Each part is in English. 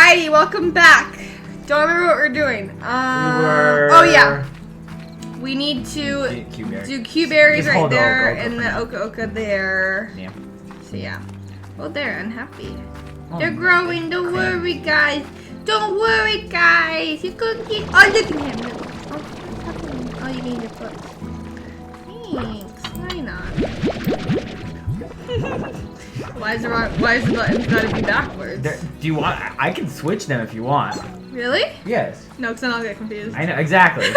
Alrighty, welcome back. Don't remember what we're doing. Oh yeah. We need to do Q berries right there and the Oka there. Yeah. So yeah. Well, they're unhappy. They're growing. Don't worry, guys. Don't worry, guys. You're gonna get. Oh, look at him. Oh, you need your foot. Thanks. Why not? Why is the button gotta be backwards? Do you want? I can switch them if you want. Really? Yes. No, because then I'll get confused. I know exactly.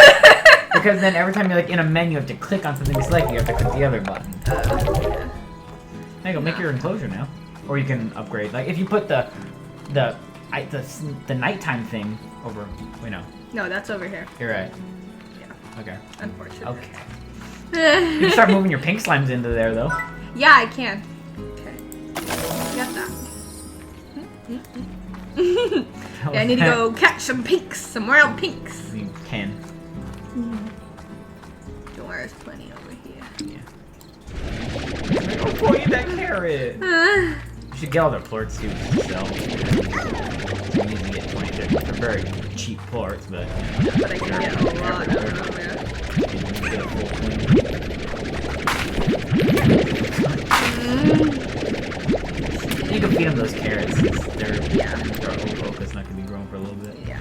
Because then every time you're like in a menu, you have to click on something to select. You have to click the other button. Yeah. There you go. Make your enclosure now, or you can upgrade. Like if you put the nighttime thing over. Wait, no. No, that's over here. You're right. Yeah. Okay. Unfortunately. Okay. You can start moving your pink slimes into there though. Yeah, I can. Okay. Got that. Yeah, I need to go catch some pinks, some wild pinks. You can. Don't worry, there's plenty over here. Yeah. Oh boy, that carrot. You should get all their plorts too to sell. You need to get 20. They're very cheap plorts, but. But I can get a lot of them. You can feed them those carrots. Their Oka's not gonna be growing for a little bit. Yeah.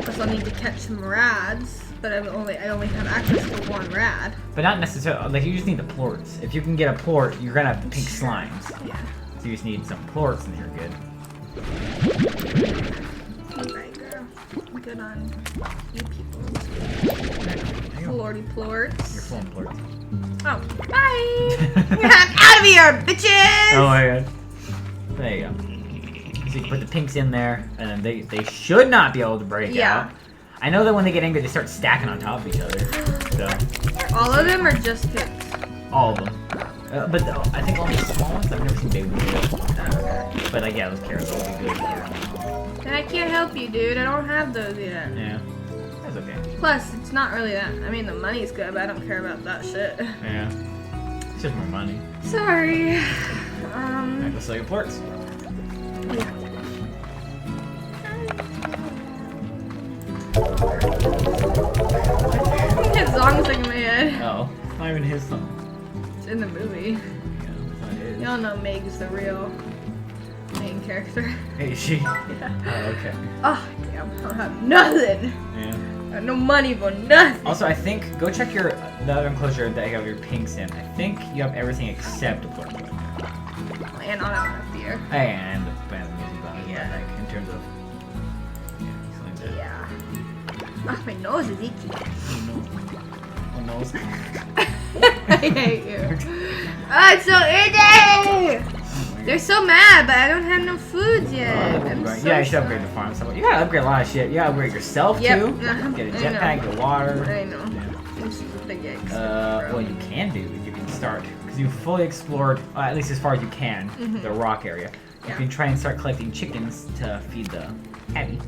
Plus, I'll need to catch some rads, but I only have access to one rad. But not necessarily. Like you just need the plorts. If you can get a plort, you're gonna have pink slimes. Yeah. So you just need some plorts, and you're good. Alright, girl. Good on you people. Lordy plorts. You're full of plorts. Oh, bye! I'm out of here, bitches! Oh my god. There you go. So you can put the pinks in there, and then they should not be able to break out. I know that when they get angry, they start stacking on top of each other. So. All of them or just pinks? All of them. But I think only small ones. I've never seen big ones. But like, yeah, those carrots will be good. And I can't help you, dude. I don't have those yet. Yeah. That's okay. Plus, it's not really that. I mean, the money's good, but I don't care about that shit. Yeah. It's just more money. Sorry. I go sell your plorts. Yeah. His song's stuck in my head. Oh. It's not even his song. It's in the movie. Yeah, it's not his. Y'all know Meg's the real main character. Hey, is she? Yeah. Oh, okay. Oh, damn. I don't have nothing. Yeah. I have no money for nothing. Also, I think, go check the other enclosure that you have your pinks in. I think you have everything except a plort. And I'll have enough beer. And the music box. Yeah. Like, in terms of. Yeah. Oh, my nose is itchy. Oh, nose. I hate you. Oh, it's so itchy! They're so mad, but I don't have no foods yet. Yeah, you should upgrade the farm. So you gotta upgrade a lot of shit. You gotta upgrade yourself too. Get a jetpack, get water. I know. Yeah. This is a big egg. What you can do is you can start, because you've fully explored, at least as far as you can, the rock area. You can try and start collecting chickens to feed the Abby.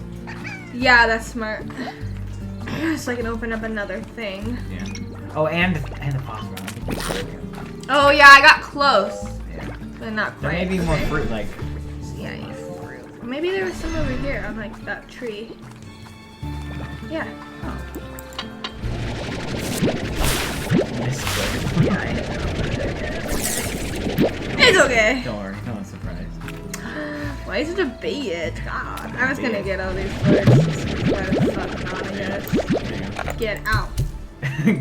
Yeah, that's smart. So I can open up another thing. Yeah. Oh, and the phosphorus. Oh yeah, I got close. Yeah. But not quite. There may be more fruit, like. Yeah, fruit. Maybe there was some over here on like that tree. Yeah. Oh. Yeah, I know. It's okay. Don't worry, no one's surprised. Why is it a bitch? God, I was gonna get all these birds. Get out.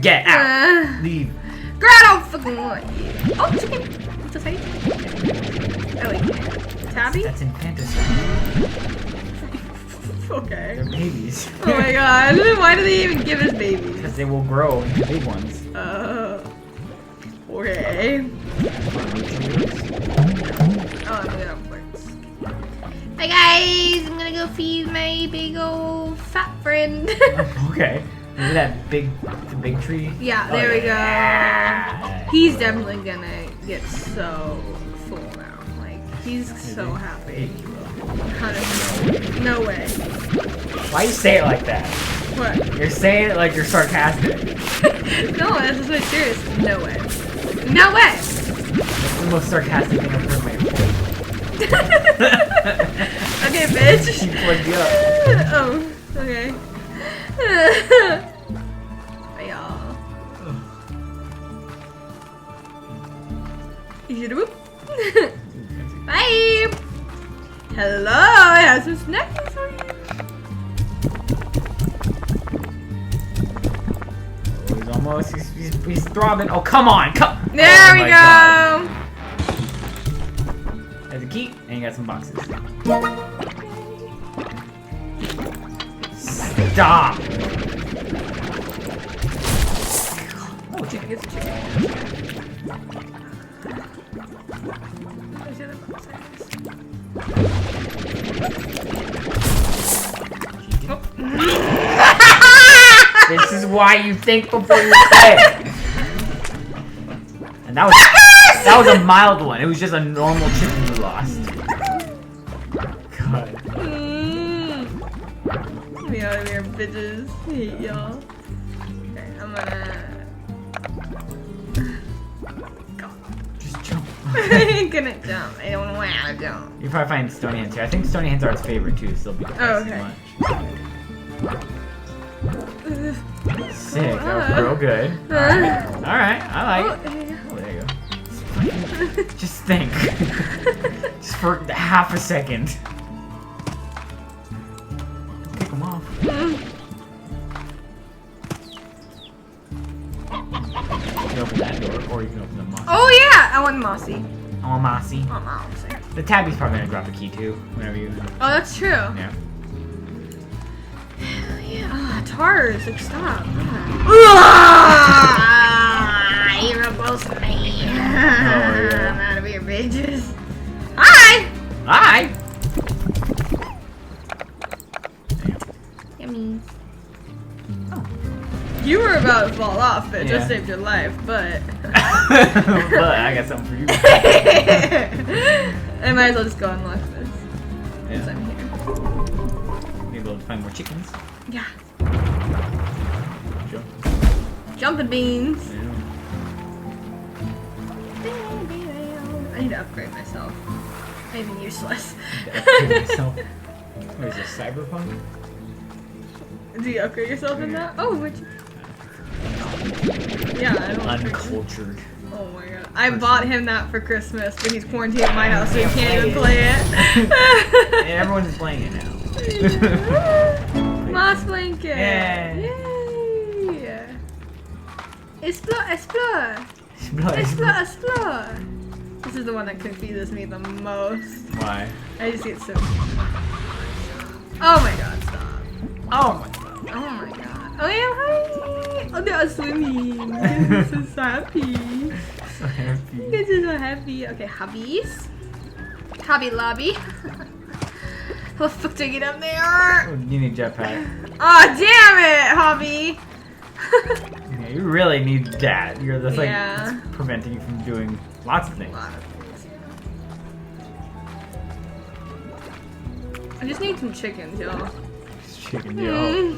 Get out. Leave. Girl, I don't fucking want you. Oh, chicken. What's this? Oh, wait. Tabby? That's infanticide. Okay. They're babies. Oh my god. Why do they even give us babies? Because they will grow into big ones. Okay. Oh, I'm gonna birds. Hi guys, I'm gonna go feed my big old fat friend. Okay. Is that the big tree? Yeah, there we go. He's definitely gonna get so full now. Like, he's so happy. 100%. No way. Why you say it like that? What? You're saying it like you're sarcastic. No, that's just my serious. No way. No way! That's the most sarcastic thing I've heard in my life. Okay, bitch. She plugged you up. Oh, okay. Bye, y'all. Bye. Hello, I have some snacks for you. Oh, he's almost. He's throbbing. Oh, come on. There we my go. God. There's a key, and you got some boxes. Stop. Oh, chicken gets chicken. This is why you think before you say. And that was a mild one. It was just a normal chicken you lost. God. Me out of here, bitches. Hate y'all. Okay, I'm gonna. Just jump. I ain't gonna jump. I don't want to jump. You probably find Stony Hands here. I think Stony Hands are its favorite too, so they'll be Oh, okay. Sick. That was real good. Alright, I like it. Oh, there you go. Just think. Just for half a second. Kick them off. You can open that door, or you can open the mossy. Oh yeah, I want mossy. Oh, mossy. Oh, mossy. The tabby's probably gonna drop a key too, whenever you. Oh, that's true. Yeah. Yeah, Tars, like stop. You're a gross man. I'm out of here, bitches. Hi! Hi! Yummy. Oh. You were about to fall off, bitch. Yeah. I saved your life, but. But I got something for you. I might as well just go unlock this. Since Yeah. I'm here. Maybe we'll find more chickens. Yeah. Jump. Jumping beans. Yeah. I need to upgrade myself. I'm useless. So, what is this, cyberpunk? Do you upgrade yourself in that? Oh, which? Yeah, I don't. Uncultured. Oh my god. I bought him that for Christmas, but he's quarantined at my house, so he can't even play it. Yeah, everyone's playing it now. Moss blanket. Yay. Yay. Explore, explore. Explode. Explore, explore. This is the one that confuses me the most. Why? I just get so. Oh my god, stop. Oh my god. Oh my god. Oh yeah, hi. Oh, they are swimming. This is so happy. So happy. This is so happy. Okay, hobbies. Hobby lobby. How the fuck do I get up there? Oh, you need jetpack. Oh damn it, hobby. Yeah, you really need that. You're that's like Yeah. that's preventing you from doing lots of things. I just need some chickens, y'all. Chicken, yo.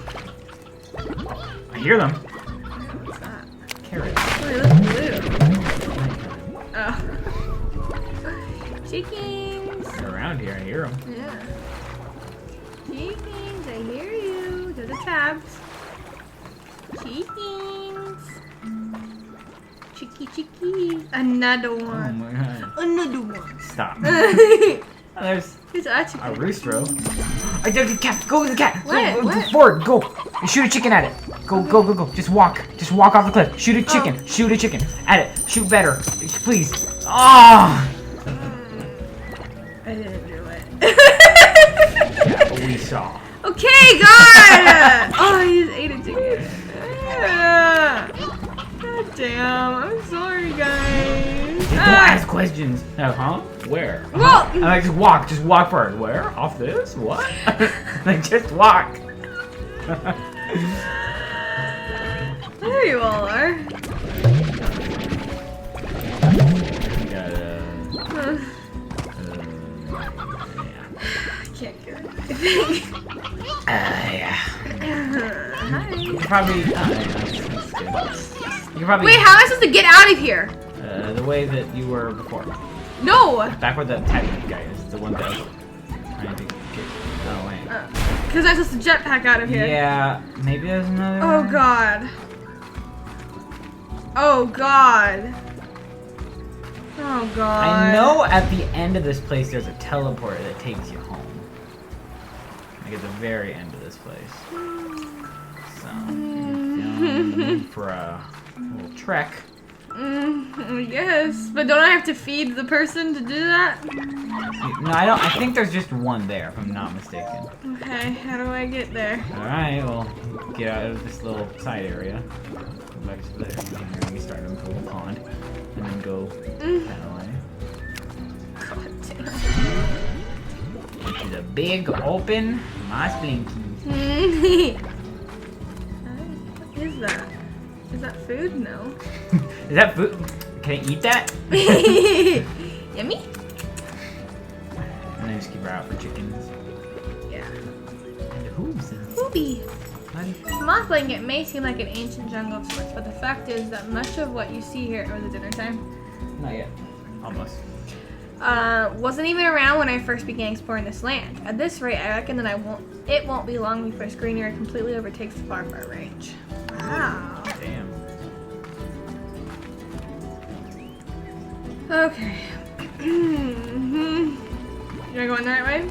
I hear them. What's that? Carrots. Oh, they look blue. Oh. Chickens. They're around here. I hear them. Yeah. Chickens, I hear you. Those are tabs. Chickens. Chicky. Another Oh one. my god. Another one. Stop. It's Oh, there's a a chicken. rooster. I did the cat. Go with the cat. What? Go, What? forward. Go. And shoot a chicken at it. Go. Just walk. Just walk off the cliff. Shoot a chicken. Oh. Shoot a chicken at it. Shoot better. Please. Ah. I didn't do it. Yeah, we saw. Okay, God! Oh, he just ate a chicken. God damn. I'm sorry, guys. Don't ask questions. Huh? Where? Well- I'm like, just walk. Just walk forward. Where? Off this? What? Like, just walk. There you all are. You got, I can't get it. yeah. Hi. You can probably. You can probably. Wait, how am I supposed to get out of here? The way that you were before. No! Back where the tiny guy is. The one that was trying to get... Oh, wait. Because I'm supposed to jetpack out of here. Yeah, maybe there's another Oh, one. God. Oh, God. Oh, God. I know at the end of this place there's a teleporter that takes you home. Like at the very end of this place. So, for a little trek. Yes, but don't I have to feed the person to do that? No, I don't. I think there's just one there, if I'm not mistaken. Okay, how do I get there? Alright, well, get out of this little side area. Go back to there. And then we start in the little pond. And then go that way. God damn. Into the big open Moss Blinky. What is that? Is that food? No. Is that food? Can I eat that? Yummy? And then just keep her out for chickens. Yeah. And hooves. Hoobie. Honey. Moth blanket may seem like an ancient jungle of sorts, but the fact is that much of what you see here, was it dinner time? Not yet. Almost. Wasn't even around when I first began exploring this land. At this rate, I reckon that it won't be long before greenery completely overtakes the far range. Wow. Damn. Okay. You're going the right way?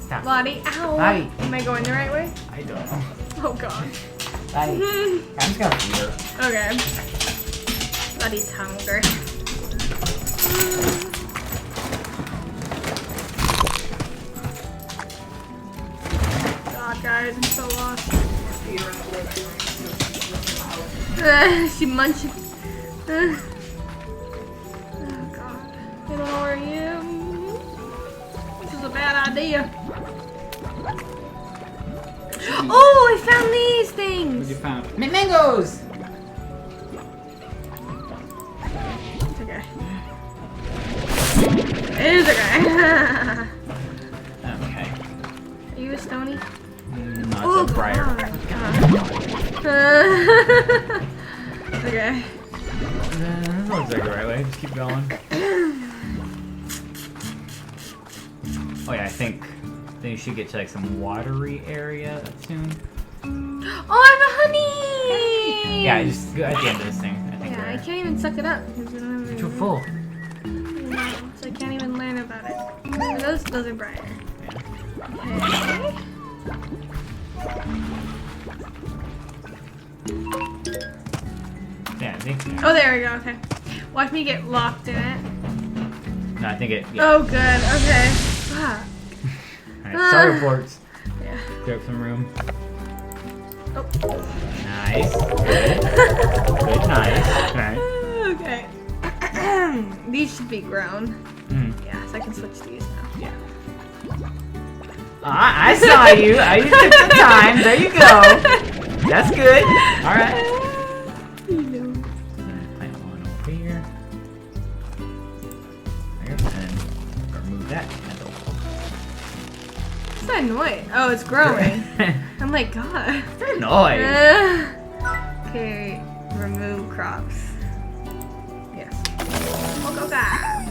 Stop. Lottie, ow. Lottie. Am I going the right way? I don't know. Oh, God. I'm just gonna feed her. Okay. Lottie's hungry. God, guys, I'm so lost. She munching. Oh, God. I don't know where I am. This is a bad idea. Oh, I found these things! What you found? Mangoes! It's okay. It's okay. Okay. Are you a Stony? No, it's a briar. Okay. That looks like the right way. Just keep going. Oh yeah, I think you should get to like some watery area soon. Oh, I have a honey! Yeah, just go at the end of this thing. I think. Yeah, I can't even suck it up. You're too full. So I can't even learn about it. Those are brighter. Yeah. Okay. Yeah, I think. Oh, there we go. Okay. Watch me get locked in it. No, I think it. Yeah. Oh, good. Okay. Fuck. Alright, star reports. Yeah. Clear up some room. Oh. Nice. Good. Good, nice. Alright. Okay. These should be grown. Yeah, so I can switch these now. Yeah. I saw you. You took the time. There you go. That's good. Alright. Plant one over here. There. And then remove that handle. What's that noise? Oh, it's growing. I'm like, God. What's noise? Okay, remove crops. Yes. Oh, go back.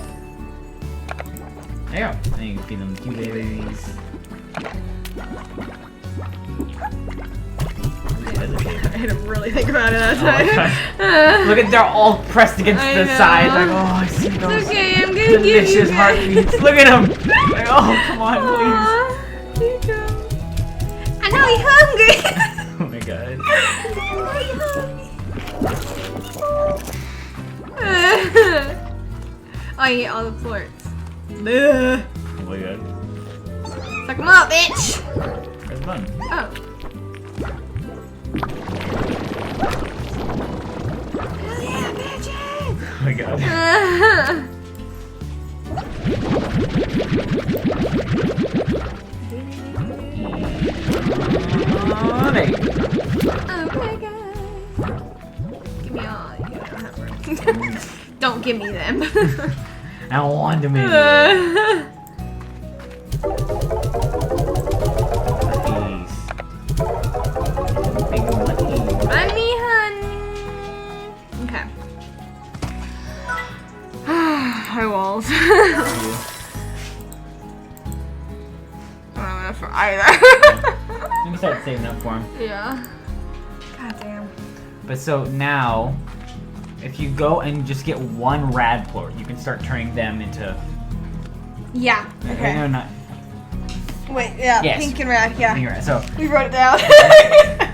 There you go. Then you can feed them blueberries. I had to really think about it that time. Look at they're all pressed against I the know. sides. Like, oh, I see those It's okay, I'm gonna give you delicious heartbeats. Look at them. Like, oh, come on, please. Here you go. I know you're hungry. Oh my god. Oh, you ate all the plorts. Oh my god. Suck them up, bitch! Where's the button? Oh. Hell yeah, bitches! Oh my god. Oh, there you go. Okay, guys. Give me all. You don't have room. Don't give me them. I don't want them in. Big money. Money, honey. Okay. I won't. I don't have enough for either. Let me start saving up for him. Yeah. God damn. But so now, if you go and just get one radplort, you can start turning them into. Yeah. Okay. No, not. Wait. Yeah. Yes. Pink and red. Yeah. Pink and red. So we wrote it down.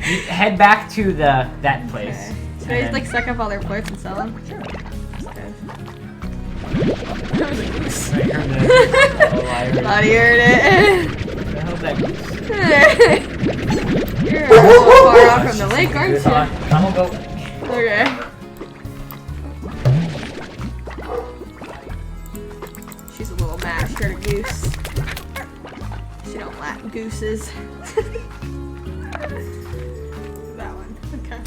you head back to that place. Okay. Should I just like suck up all their plorts and sell them? Sure. There was a goose. I heard it. Oh, I heard it. Thought he heard it. What the hell's that goose? You're a little far off from the lake, aren't you? I'm gonna go. Okay. She's a little mad. She heard a goose. She don't like gooses. That one. Okay.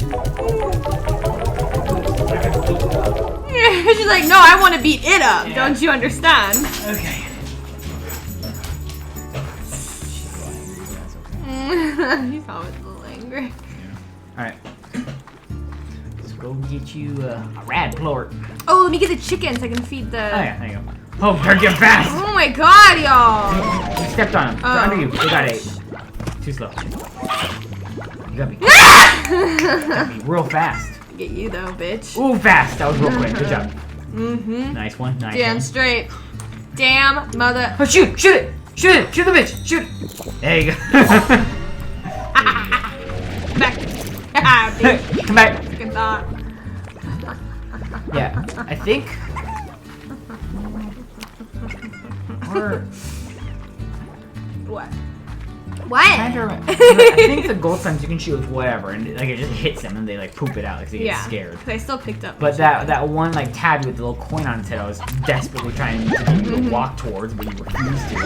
She's like, no, I want to beat it up. Yeah. Don't you understand? Okay. He's always a little angry. Alright. Let's go get you a radplort. Oh, let me get the chicken so I can feed the... Oh yeah, there you go. Oh, better get fast! Oh my god, y'all! You stepped on him. They're Oh. under you. They got 8. Too slow. You gotta be real fast. Get you though, bitch. Ooh, fast. That was real quick. Good job. Mm-hmm. Nice one. Nice Damn one. straight. Damn mother... Oh, shoot! Shoot it! Shoot it! Shoot the bitch! Shoot it! There you go. Back. Bitch. Come back. Fucking thought. Yeah, I think. Or What? I What? think the gold slime you can shoot with whatever, and like it just hits them, and they like poop it out, like they get scared. I still picked up. But that one like tabby with the little coin on its head, I was desperately trying to get you to walk towards, but you refused to.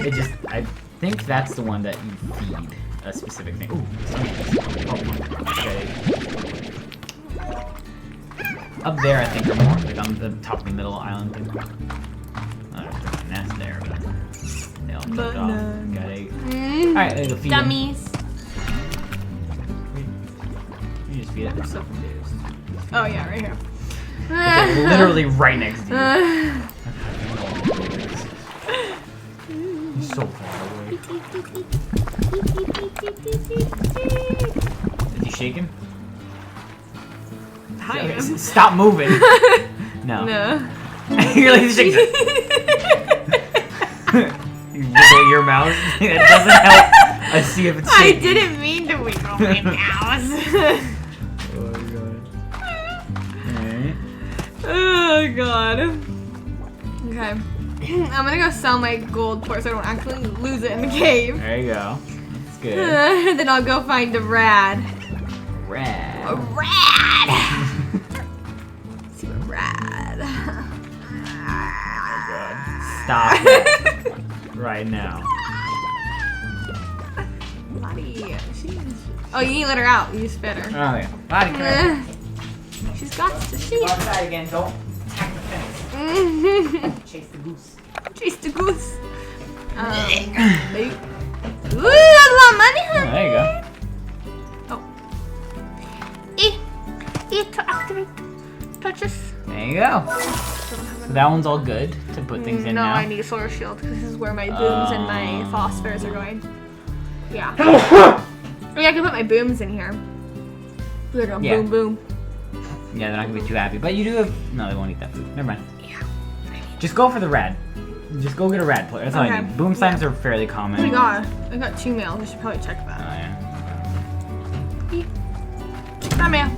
It just, I think that's the one that you feed a specific thing. Ooh, okay. Up there, I think, are more like on the top of the middle island thing. There's a nest there, but they all took off. Got 8. Alright, there you go, feed them. Dummies. You just feed it. I'm so confused. Oh yeah, right here. They're literally right next to you. You're so far away. Is he shaking? Hi. Stop moving. No. No. You're like shaking. You wiggle your mouse. It doesn't help. I see if it's I shaking. didn't mean to wiggle my mouse. Oh god. Oh god. Okay. I'm gonna go sell my gold port so I don't actually lose it in the cave. There you go. That's good. Then I'll go find a rad. Rad. A rad! See what rad. Stop it. Right now. Lottie, oh, you need to let her out. You just fed her. Oh yeah. Body crap. She's got to sheep. Go outside again. Don't attack the fence. Chase the goose. Chase the goose. Ooh, a lot of money, Oh, honey. there you go. E to activate. Touch this. There you go. So that one's all good to put things in no, now. I need a solar shield because this is where my booms and my phosphors are going. Yeah. I mean, I can put my booms in here. They're going Yeah. boom, boom. Yeah, they're not gonna be too happy. But you do have. No, they won't eat that food. Never mind. Yeah. Just go for the rad. Just go get a rad player. That's all I Okay. need. Boom slimes are fairly common. Oh my god. I got 2 mails. I should probably check Oh, that. yeah. That mail.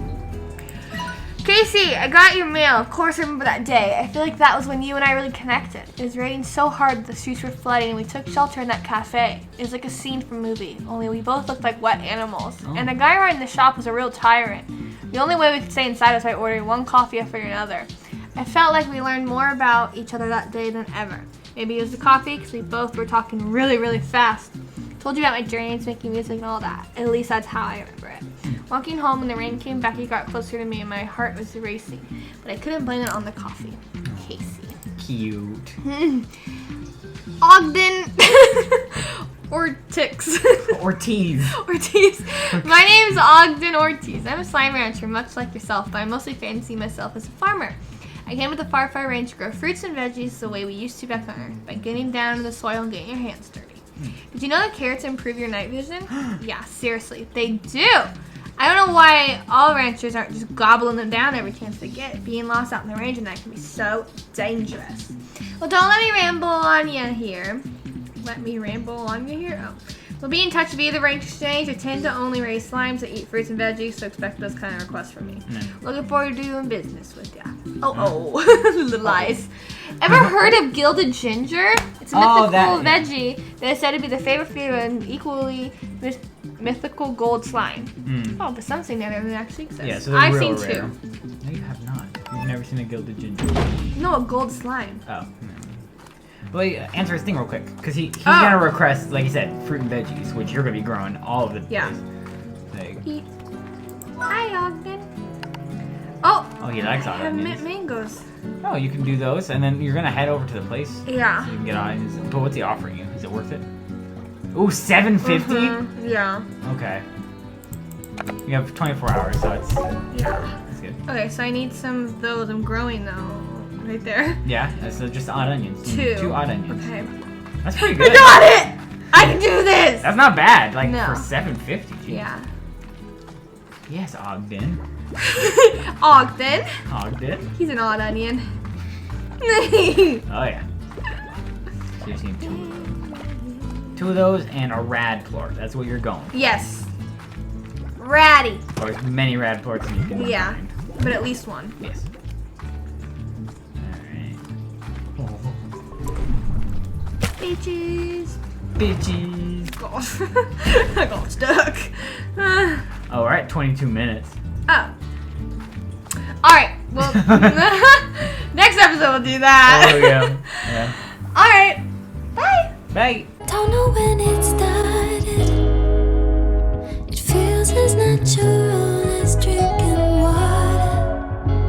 Casey, I got your mail. Of course, I remember that day. I feel like that was when you and I really connected. It was raining so hard the streets were flooding, and we took shelter in that cafe. It was like a scene from a movie, only we both looked like wet animals. Oh. And the guy running the shop was a real tyrant. The only way we could stay inside was by ordering one coffee after another. I felt like we learned more about each other that day than ever. Maybe it was the coffee, because we both were talking really, really fast. Told you about my dreams, making music and all that. At least that's how I remember it. Walking home when the rain came back, he got closer to me and my heart was racing. But I couldn't blame it on the coffee. Casey. Cute. Ogden. Ortiz. Ortiz. Ortiz. My name's Ogden Ortiz. I'm a slime rancher, much like yourself, but I mostly fancy myself as a farmer. I came to the far, far range to grow fruits and veggies the way we used to back on Earth, by getting down in the soil and getting your hands dirty. Did you know that carrots improve your night vision? Yeah, seriously, they do. I don't know why all ranchers aren't just gobbling them down every chance they get. Being lost out in the range and that can be so dangerous. Well, don't let me ramble on you here. Let me ramble on you here? Oh. We'll be in touch via the ranch exchange. I tend to only raise slimes that eat fruits and veggies, so expect those kind of requests from me. Looking forward to doing business with ya. The lies. Ever heard of gilded ginger? It's a mythical veggie that is said to be the favorite food of an equally mythical gold slime. Oh, but some say that it actually exists. Yeah, so I've real seen rare. two. No, you have not. You've never seen a gilded ginger. No, a gold slime. Oh. Well, answer his thing real quick, because he's gonna request, like you said, fruit and veggies, which you're gonna be growing all of the Yeah. days. Hi, Ogden. Oh, he likes all I have onions. mangoes. Oh, you can do those, and then you're gonna head over to the place. Yeah. So you can get onions. But what's he offering you? Is it worth it? Ooh, $7.50? Yeah. Okay. You have 24 hours, so it's good. Okay, so I need some of those. I'm growing though. Right there. Yeah, so just odd onions. Two odd onions. Okay. That's pretty good. I got it! I can do this! That's not bad, like No. for $7.50. Geez. Yeah. Yes, Ogden. Ogden. Ogden. He's an odd onion. Oh yeah. So you just need 2 of those. 2 of those and a rad plort. That's what you're going for. Yes. Ratty. Or as many rad plorts as you can find. But at least one. Yes. Bitches. Gosh. I got stuck. Oh, we're at 22 minutes. Oh. Alright, well, next episode we'll do that. There we go. Yeah. Alright, bye. Bye. Don't know when it started. It feels as natural